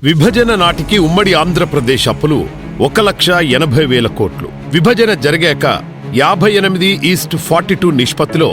విభజన నాటికి ఉమ్మడి ఆంధ్రప్రదేశ్ అప్పులు 1,80,000 కోట్లు. విభజన జరిగాక 58:42 నిష్పత్తిలో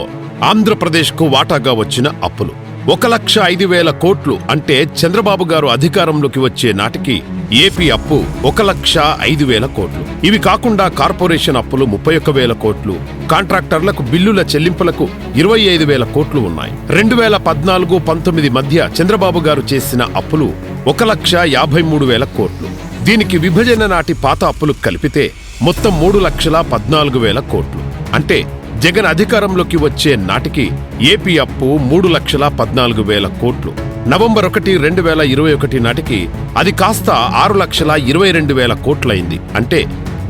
ఆంధ్రప్రదేశ్కు వాటాగా వచ్చిన అప్పులు 1,05,000 కోట్లు. అంటే చంద్రబాబు గారు అధికారంలోకి వచ్చే నాటికి ఏపీ అప్పు 1,05,000 కోట్లు. ఇవి కాకుండా కార్పొరేషన్ అప్పులు 31,000 కోట్లు, కాంట్రాక్టర్లకు బిల్లుల చెల్లింపులకు 25,000 కోట్లు ఉన్నాయి. 2014-19 మధ్య చంద్రబాబు గారు చేసిన అప్పులు 1,53,000 కోట్లు. దీనికి విభజన నాటి పాత అప్పులు కలిపితే మొత్తం 3,14,000 కోట్లు. అంటే జగన్ అధికారంలోకి వచ్చే నాటికి ఏపీ అప్పు 3,14,000 కోట్లు. నవంబర్ 1, 2021 నాటికి అది కాస్త 6,22,000 కోట్లయింది. అంటే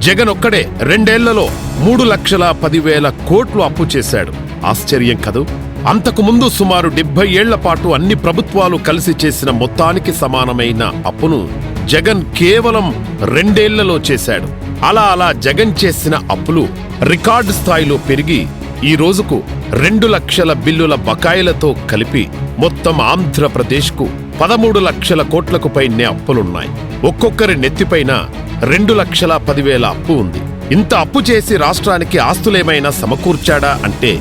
జగన్ ఒక్కడే 2 ఏళ్లలో 3,10,000 కోట్లు అప్పు చేశాడు. ఆశ్చర్యం కదూ? అంతకు ముందు సుమారు 70 ఏళ్ల పాటు అన్ని ప్రభుత్వాలు కలిసి చేసిన మొత్తానికి సమానమైన అప్పును జగన్ కేవలం 2 ఏళ్లలో చేశాడు. అలా జగన్ చేసిన అప్పులు రికార్డు స్థాయిలో పెరిగి ఈ రోజుకు 2 లక్షల బిల్లుల బకాయిలతో కలిపి మొత్తం ఆంధ్రప్రదేశ్కు 13 లక్షల కోట్లకు పైనే అప్పులున్నాయి. ఒక్కొక్కరి నెత్తిపైన 2,10,000 అప్పు ఉంది. ఇంత అప్పు చేసి రాష్ట్రానికి ఆస్తులేమైనా సమకూర్చాడా అంటే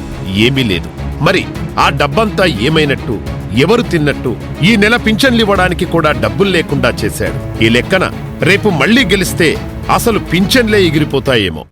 ఏమీ లేదు. మరి ఆ డబ్బంతా ఏమైనట్టు? ఎవరు తిన్నట్టు? ఈ నెల పింఛన్లివ్వడానికి కూడా డబ్బులు లేకుండా చేశాడు. ఈ లెక్కన రేపు మళ్లీ గెలిస్తే అసలు పింఛన్లే ఎగిరిపోతాయేమో.